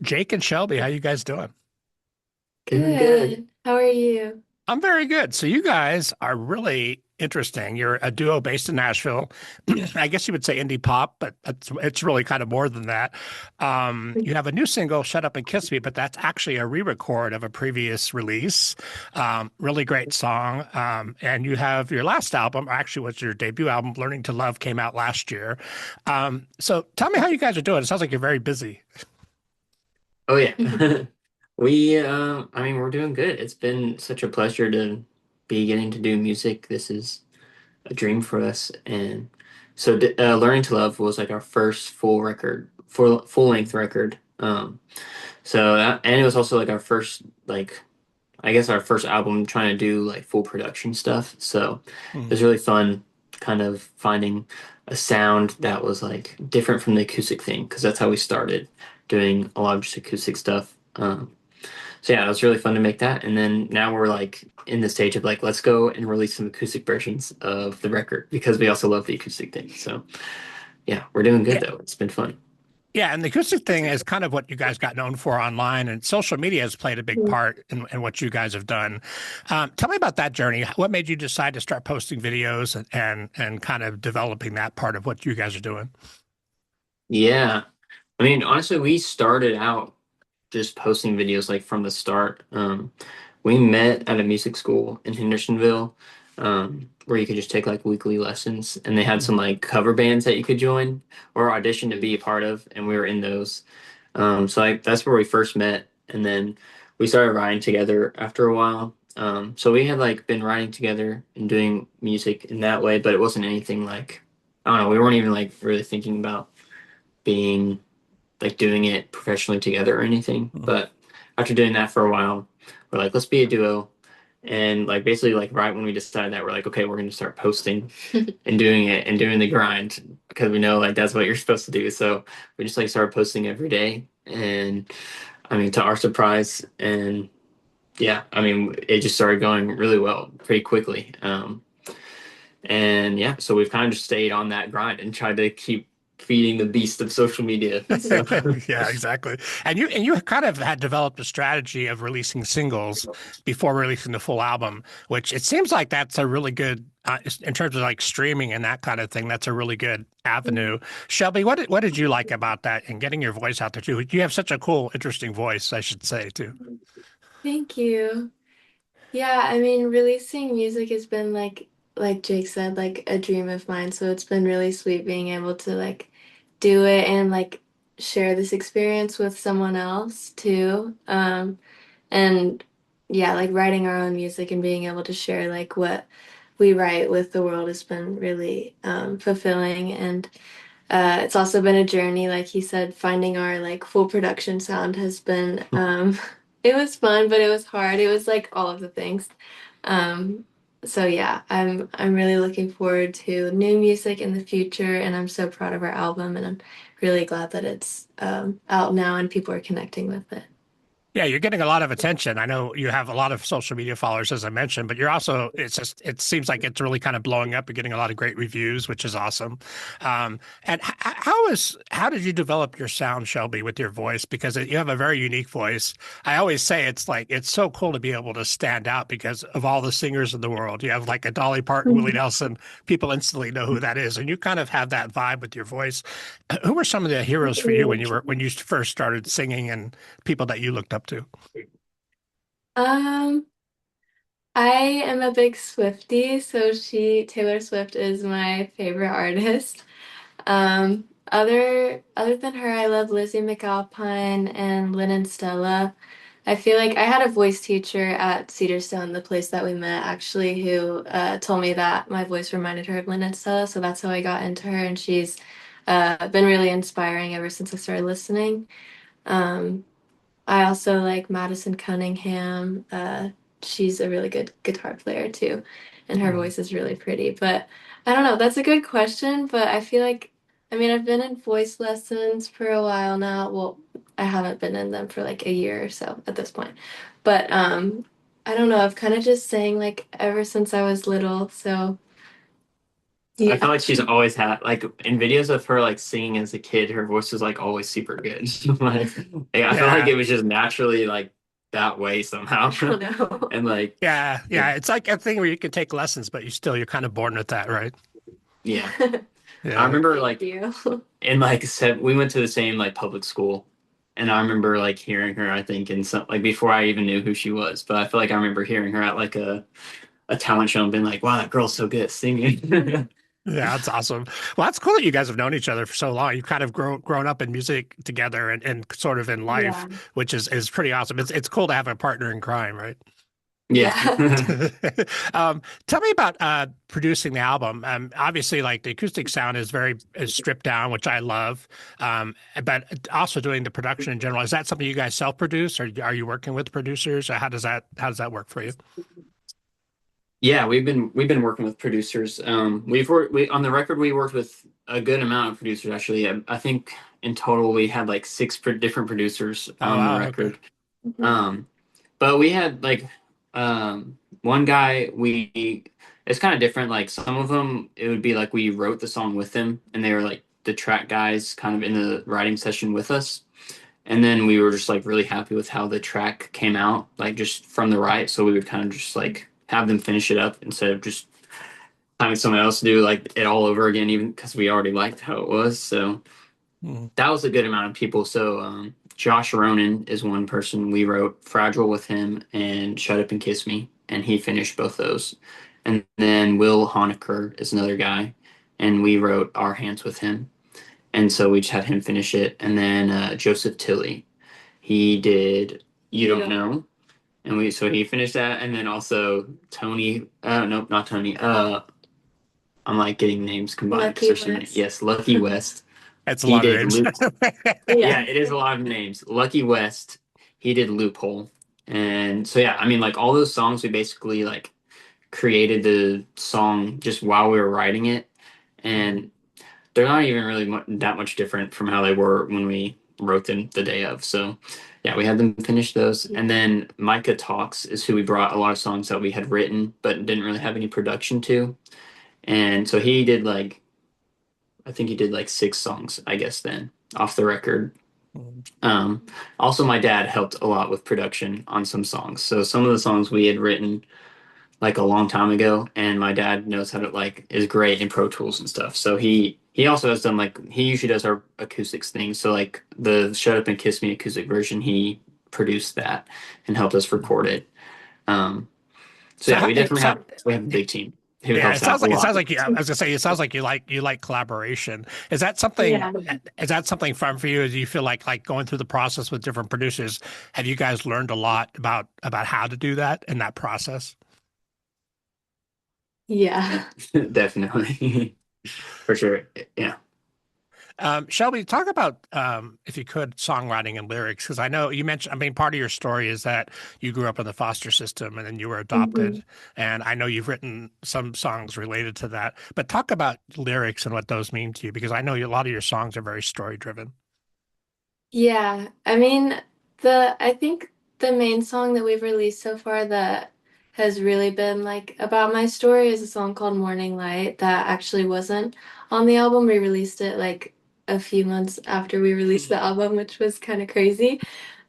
Jake and Shelby, how you guys doing? Doing good. Good. How are you? I'm very good. So you guys are really interesting. You're a duo based in Nashville. I guess you would say indie pop, but it's really kind of more than that. You have a new single, "Shut Up and Kiss Me," but that's actually a re-record of a previous release. Really great song. And you have your last album, or actually was your debut album, "Learning to Love," came out last year. So tell me how you guys are doing. It sounds like you're very busy. Oh yeah. We're doing good. It's been such a pleasure to be getting to do music. This is a dream for us. And Learning to Love was like our first full length record. And it was also like our first I guess our first album trying to do like full production stuff. So it was Mhm. really fun kind of finding a sound that was like different from the acoustic thing because that's how we started doing a lot of just acoustic stuff. So yeah, it was really fun to make that. And then now we're like in the stage of like, let's go and release some acoustic versions of the record because we also love the acoustic thing. So yeah, we're doing good Yeah. though. It's been fun. Yeah, and the acoustic thing is kind of what you guys got known for online, and social media has played a big part in what you guys have done. Tell me about that journey. What made you decide to start posting videos and kind of developing that part of what you guys are doing? Yeah. I mean, honestly, we started out just posting videos like from the start. We met at a music school in Hendersonville, where you could just take like weekly lessons, and they had some like cover bands that you could join or audition to be a part of, and we were in those. So like that's where we first met, and then we started writing together after a while. So we had like been writing together and doing music in that way, but it wasn't anything like I don't know. We weren't even like really thinking about being like doing it professionally together or anything. Mhm. But after doing that for a while, we're like, let's be a duo. And like basically like right when we decided that we're like, okay, we're gonna start posting and doing it and doing the grind because we know like that's what you're supposed to do. So we just like started posting every day. And I mean to our surprise and yeah, I mean it just started going really well pretty quickly. And yeah, so we've kind of just stayed on that grind and tried to keep feeding the beast of social media. So Yeah, exactly. And you kind of had developed a strategy of releasing singles before releasing the full album, which it seems like that's a really good in terms of like streaming and that kind of thing. That's a really good avenue. Shelby, what did you like about that and getting your voice out there too? You have such a cool, interesting voice, I should say too. Thank you. Yeah, I mean, releasing music has been like Jake said, like a dream of mine. So it's been really sweet being able to like do it and like share this experience with someone else too. And yeah, like writing our own music and being able to share like what we write with the world has been really fulfilling. And it's also been a journey, like he said, finding our like full production sound has been it was fun, but it was hard. It was like all of the things. Um so yeah, I'm really looking forward to new music in the future, and I'm so proud of our album, and I'm really glad that it's out now and people are connecting with it. Yeah, you're getting a lot of attention. I know you have a lot of social media followers, as I mentioned, but you're also, it seems like it's really kind of blowing up. You're getting a lot of great reviews, which is awesome. And how did you develop your sound, Shelby, with your voice? Because you have a very unique voice. I always say it's like, it's so cool to be able to stand out because of all the singers in the world. You have like a Dolly Parton, Willie Nelson, people instantly know who that is. And you kind of have that vibe with your voice. Who were some of the heroes for you when you first started singing and people that you looked up to? Um, I am a big Swiftie, so Taylor Swift is my favorite artist. Other than her, I love Lizzie McAlpine and Lynn and Stella. I feel like I had a voice teacher at Cedarstone, the place that we met, actually, who told me that my voice reminded her of Lynn and Stella, so that's how I got into her, and she's been really inspiring ever since I started listening. Um, I also like Madison Cunningham. She's a really good guitar player too, and her Mhm. voice is really pretty. But I don't know, that's a good question, but I feel like, I mean, I've been in voice lessons for a while now. Well, I haven't been in them for like a year or so at this point. But I don't know, I've kind of just sang like ever since I was little, so I feel Yeah. like she's always had like in videos of her like singing as a kid, her voice was like always super good. Like, yeah, I feel like Yeah. it was just naturally like that way somehow. I don't know. And like, Yeah. yeah, Yeah. It's like a thing where you can take lessons, but you're kind of born with that, right? yeah. I Yeah. remember Thank like you. in like we went to the same like public school, and I remember like hearing her. I think in some like before I even knew who she was, but I feel like I remember hearing her at like a talent show and being like, "Wow, that girl's so good at singing." Yeah, that's awesome. Well, that's cool that you guys have known each other for so long. You've kind of grown up in music together and sort of in life, Yeah. which is pretty awesome. It's cool to have a partner in crime, right? Yeah. Yeah. Tell me about producing the album. Obviously, like the acoustic sound is stripped down, which I love. But also doing the production in general. Is that something you guys self-produce, or are you working with producers? Or how does that work for you? Yeah, we've been working with producers. We've worked we on the record we worked with a good amount of producers actually. I think in total we had like six different producers Oh on the wow, okay. record. Mhm. Um, but we had like one guy we it's kind of different. Like some of them it would be like we wrote the song with them and they were like the track guys kind of in the writing session with us. And then we were just like really happy with how the track came out, like just from the right. So we would kind of just like have them finish it up instead of just having someone else do like it all over again, even because we already liked how it was. So Mhm. that was a good amount of people. So Josh Ronan is one person. We wrote Fragile with him and Shut Up and Kiss Me, and he finished both those. And then Will Honecker is another guy, and we wrote Our Hands with him. And so we just had him finish it. And then Joseph Tilley, he did You You Don't don't Know. And we so he finished that. And then also Tony, nope, not Tony. I'm like getting names combined because Lucky there's so many. West. Yes, Lucky West. That's a He lot of did names. Loop. Yeah, Yeah. it is a lot of names. Lucky West. He did Loophole. And so yeah, I mean like all those songs we basically like created the song just while we were writing it. And they're not even really that much different from how they were when we wrote them the day of. So, yeah, we had them finish those. And then Micah Talks is who we brought a lot of songs that we had written but didn't really have any production to. And so he did like, I think he did like six songs, I guess, then off the record. Um, Also, my dad helped a lot with production on some songs. So some of the songs we had written like a long time ago, and my dad knows how to like is great in Pro Tools and stuff. So he also has done like he usually does our acoustics thing. So like the Shut Up and Kiss Me acoustic version, he produced that and helped us record it. Um, so So, yeah, we definitely so have a big team who yeah, helps out a it lot. sounds like you. I was gonna say it sounds like you like collaboration. Is that something? Yeah. Is that something fun for you? Do you feel like going through the process with different producers? Have you guys learned a lot about how to do that in that process? Yeah. Definitely, for sure. Yeah. Shelby, talk about if you could songwriting and lyrics, because I know you mentioned. I mean, part of your story is that you grew up in the foster system and then you were adopted, Mhm. and I know you've written some songs related to that. But talk about lyrics and what those mean to you, because I know a lot of your songs are very story driven. Yeah. I think the main song that we've released so far that has really been like about my story is a song called Morning Light that actually wasn't on the album. We released it like a few months after we released the album, which was kind of crazy.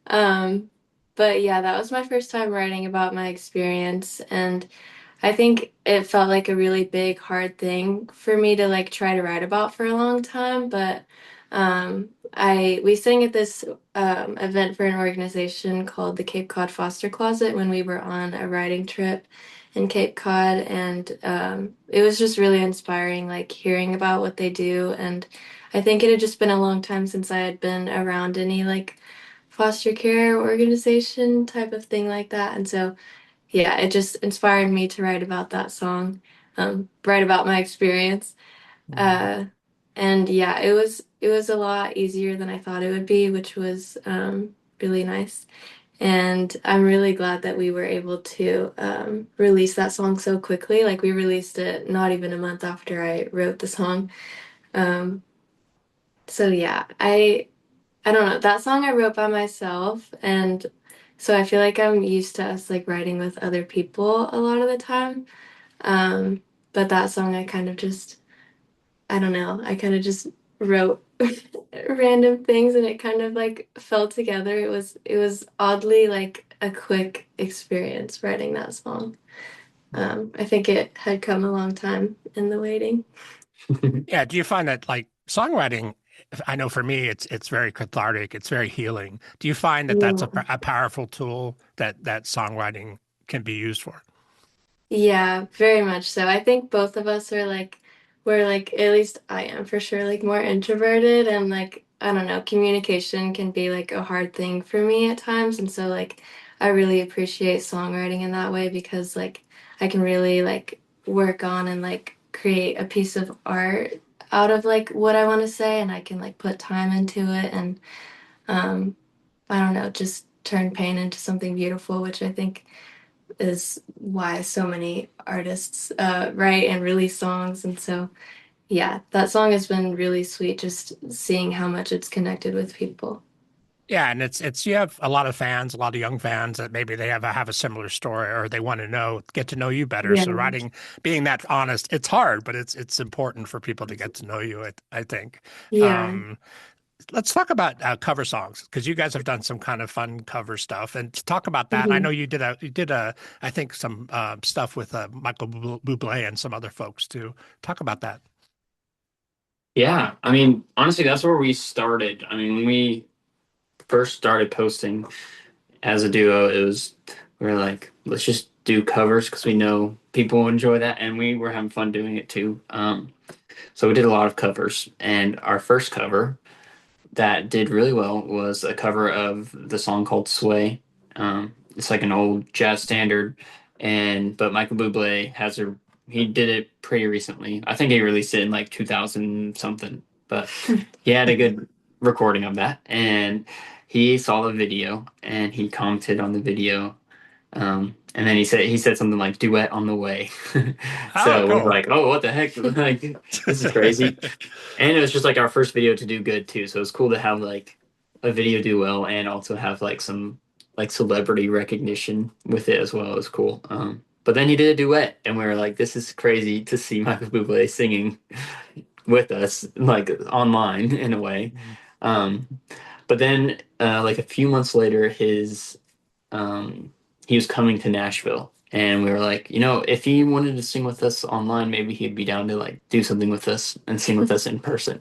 Um, but yeah, that was my first time writing about my experience, and I think it felt like a really big, hard thing for me to like try to write about for a long time. But I we sang at this event for an organization called the Cape Cod Foster Closet when we were on a writing trip in Cape Cod, and it was just really inspiring, like hearing about what they do. And I think it had just been a long time since I had been around any like foster care organization type of thing like that, and so yeah, it just inspired me to write about that song, write about my experience. Mhm. Uh, and yeah, it was a lot easier than I thought it would be, which was really nice. And I'm really glad that we were able to release that song so quickly. Like we released it not even a month after I wrote the song. Um, so yeah, I don't know. That song I wrote by myself, and so I feel like I'm used to us like writing with other people a lot of the time. Um, but that song I kind of just I don't know, I kind of just wrote random things and it kind of like fell together. It was oddly like a quick experience writing that song. I think it had come a long time in the waiting. Yeah, do you find that like songwriting, I know for me it's very cathartic, it's very healing. Do you find that that's Yeah. a powerful tool that songwriting can be used for? Yeah, very much so. I think both of us are like, we're like, at least I am for sure, like more introverted and like, I don't know, communication can be like a hard thing for me at times. And so like, I really appreciate songwriting in that way because like, I can really like work on and like create a piece of art out of like what I want to say and I can like put time into it and, um, I don't know, just turn pain into something beautiful, which I think is why so many artists write and release songs. And so, yeah, that song has been really sweet just seeing how much it's connected with people. Yeah, and it's you have a lot of fans, a lot of young fans that maybe they have a similar story or they want to know, get to know you better. Yeah. So writing, being that honest, it's hard, but it's important for people to get to know you, I think. Yeah. Um, let's talk about cover songs because you guys have done some kind of fun cover stuff and to talk about that. I know Mhm. you did a I think some stuff with Michael Bublé and some other folks too. Talk about that. Yeah, I mean, honestly, that's where we started. I mean, when we first started posting as a duo, it was we were like, let's just do covers because we know people enjoy that, and we were having fun doing it too. So we did a lot of covers, and our first cover that did really well was a cover of the song called "Sway." It's like an old jazz standard, and but Michael Bublé has a he did it pretty recently. I think he released it in like 2000 something, but he had a good recording of that, and he saw the video and he commented on the video. And then he said something like "duet on the way." Oh, So we're cool. like, "Oh, what the heck? Like, this is crazy." And it was just like our first video to do good too. So it's cool to have like a video do well and also have like some like celebrity recognition with it as well. It was cool. But then he did a duet and we were like, this is crazy to see Michael Bublé singing with us, like online in a way. Um, but then like a few months later, his he was coming to Nashville. And we were like, if he wanted to sing with us online, maybe he'd be down to like do something with us and sing with us in person.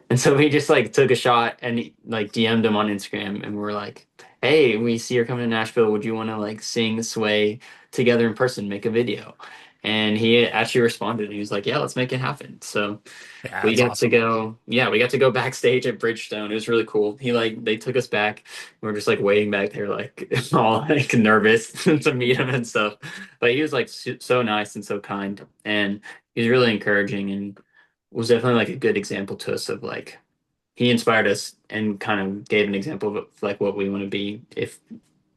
And so we just like took a shot and like DM'd him on Instagram and we are like, hey, we see you're coming to Nashville. Would you want to like sing Sway together in person, make a video? And he actually responded. He was like, yeah, let's make it happen. So Yeah, we that's got to awesome. go, yeah, we got to go backstage at Bridgestone. It was really cool. They took us back. We were just like waiting back there, like all like nervous to meet him and stuff. But he was like so nice and so kind. And he was really encouraging and was definitely like a good example to us of like, he inspired us and kind of gave an example of like what we want to be if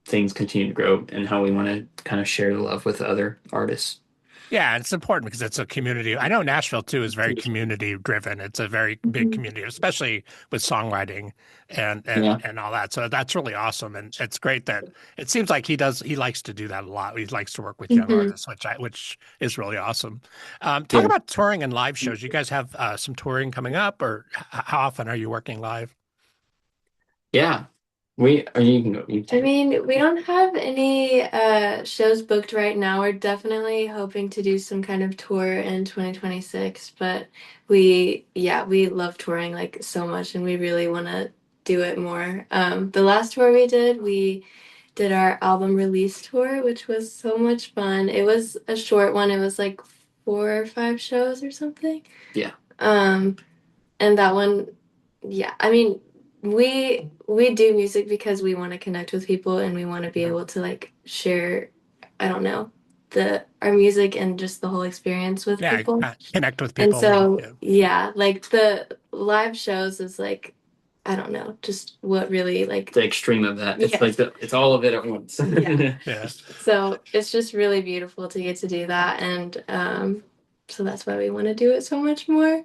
things continue to grow and how we want to kind of share the love with other artists. Yeah, it's important because it's a community. I know Nashville too is very community driven. It's a very big Mhm. community, especially with songwriting Yeah. and all that. So that's really awesome, and it's great that it seems like he likes to do that a lot. He likes to work with young Mhm. artists, which is really awesome. Talk Yeah. about touring and live shows. You guys have some touring coming up, or how often are you working live? Yeah. We are you can go. You I take it. mean, we don't have any shows booked right now. We're definitely hoping to do some kind of tour in 2026, but yeah, we love touring like so much and we really want to do it more. The last tour we did our album release tour, which was so much fun. It was a short one. It was like 4 or 5 shows or something. Yeah. Um, and that one, yeah, I mean, we do music because we want to connect with people and we want to be able to like share, I don't know, the our music and just the whole experience with Yeah, people. connect with And people. And so, yeah, yeah, like the live shows is like, I don't know, just what really like, The extreme of that. It's yeah, like it's all of it at once. yeah. yeah. So it's just really beautiful to get to do that. And so that's why we want to do it so much more.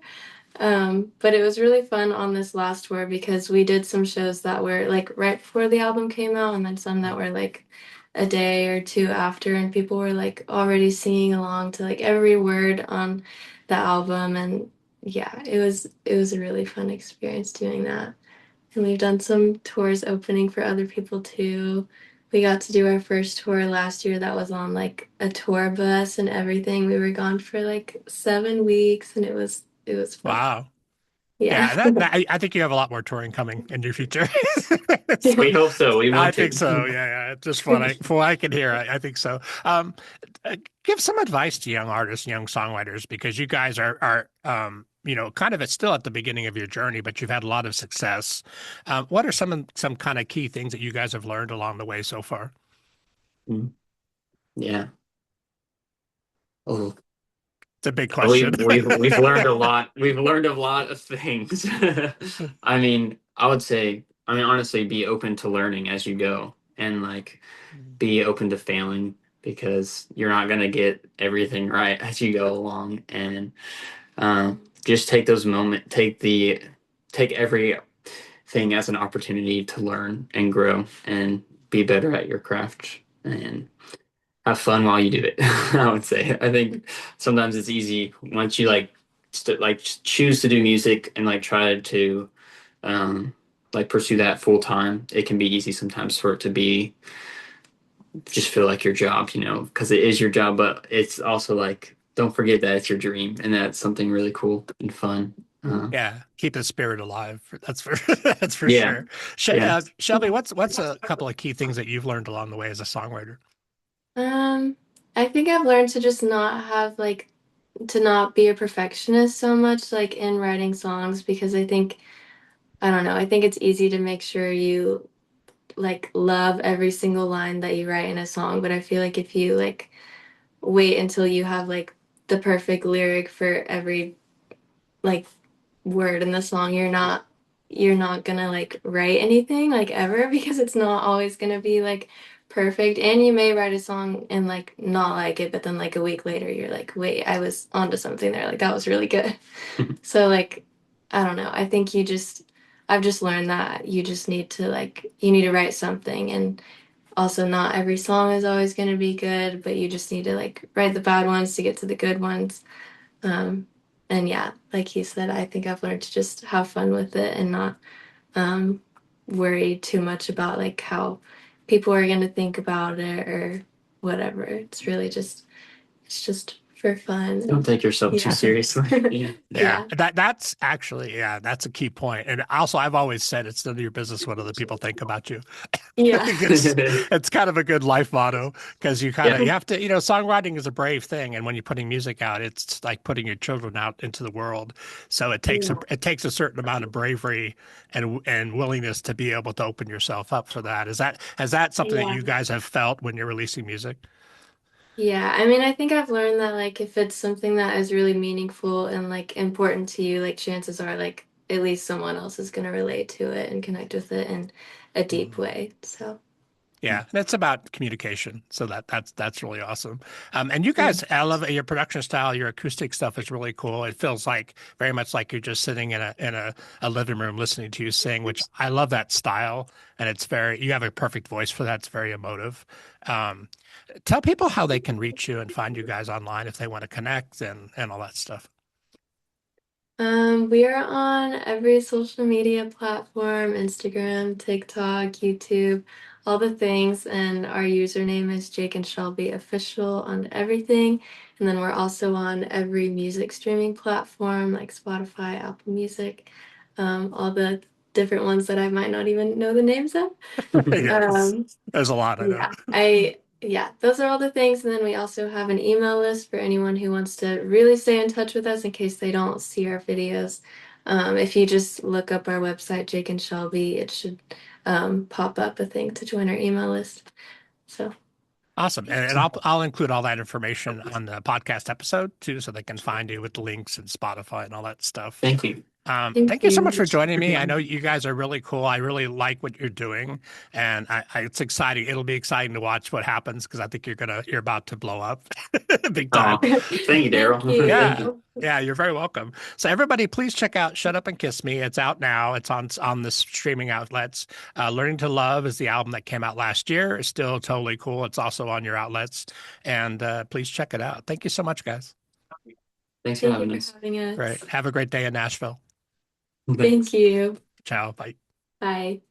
But it was really fun on this last tour because we did some shows that were like right before the album came out, and then some that were like a day or two after, and people were like already singing along to like every word on the album. And yeah, it was a really fun experience doing that. And we've done some tours opening for other people too. We got to do our first tour last year that was on like a tour bus and everything. We were gone for like 7 weeks and it was fun. Wow. Yeah. Yeah, I think you have a lot more touring coming in your future. We hope so. We I want think so. to. Yeah, yeah. Just from what I can hear, I think so. Give some advice to young artists, young songwriters, because you guys are kind of still at the beginning of your journey, but you've had a lot of success. What are some kind of key things that you guys have learned along the way so far? Mm, yeah. Oh, It's a big question. we've learned a lot. We've learned a lot of things. I mean, I would say, I mean, honestly, be open to learning as you go, and like be open to failing because you're not gonna get everything right as you go along. And just take those moment, take everything as an opportunity to learn and grow and be better at your craft and have fun while you do it. I would say. I think sometimes it's easy once you choose to do music and like try to um, like pursue that full time. It can be easy sometimes for it to be just feel like your job, because it is your job, but it's also like don't forget that it's your dream and that's something really cool and fun. Yeah, keep the spirit alive. That's for that's for Yeah, sure. yeah. Shelby, what's a couple of key things that you've learned along the way as a songwriter? Um, I think I've learned to just not have like to not be a perfectionist so much like in writing songs because I don't know, I think it's easy to make sure you like love every single line that you write in a song, but I feel like if you like wait until you have like the perfect lyric for every like word in the song, you're not gonna like write anything like ever because it's not always gonna be like perfect. And you may write a song and like not like it, but then like a week later you're like, wait, I was onto something there. Like that was really good. So like I don't know. I think I've just learned that you just need to like you need to write something and also not every song is always going to be good, but you just need to like write the bad ones to get to the good ones. Um, and yeah, like he said, I think I've learned to just have fun with it and not um, worry too much about like how people are going to think about it or whatever. It's just for Don't fun. take yourself too Yeah. seriously. Yeah. Yeah, Yeah. that's actually, yeah, that's a key point. And also, I've always said it's none of your business what other people think about you. Yeah. It's kind of a good life motto because Yeah. you have to, songwriting is a brave thing, and when you're putting music out, it's like putting your children out into the world. So Yeah. it takes a certain amount of bravery and willingness to be able to open yourself up for that. Is that something that Yeah. you guys have felt when you're releasing music? Yeah, I mean, I think I've learned that like if it's something that is really meaningful and like important to you, like chances are like at least someone else is going to relate to it and connect with it in a deep Mhm. way. So, Yeah, that's about communication. So that's really awesome. And you yeah. guys, I love your production style. Your acoustic stuff is really cool. It feels like very much like you're just sitting in a living room listening to you sing, which I love that style. And you have a perfect voice for that. It's very emotive. Um, Tell people how they can reach you and find you guys online if they want to connect and all that stuff. We are on every social media platform, Instagram, TikTok, YouTube, all the things, and our username is Jake and Shelby official on everything. And then we're also on every music streaming platform like Spotify, Apple Music, all the different ones that I might not even know the names of. Yes, Um, there's a lot, I know. yeah, those are all the things. And then we also have an email list for anyone who wants to really stay in touch with us in case they don't see our videos. If you just look up our website, Jake and Shelby, it should pop up a thing to join our email list. So, Awesome. yeah. And I'll include all that information on the podcast episode too, so they can find you with the links and Spotify and all that stuff. Thank you. Thank Thank you so much you. for joining me. I know you guys are really cool. I really like what you're doing, and it's exciting. It'll be exciting to watch what happens because I think you're about to blow up big time. Oh, thank you, Thank Darrell. Thank Yeah. you. you. Yeah, you're very welcome. So everybody, please check out "Shut Up and Kiss Me." It's out now. It's on the streaming outlets. "Learning to Love" is the album that came out last year. It's still totally cool. It's also on your outlets, and please check it out. Thank you so much, guys. Thanks for Thank you having for us. having Great. us. Have a great day in Nashville. Thank Thanks. you. Ciao. Bye. Bye.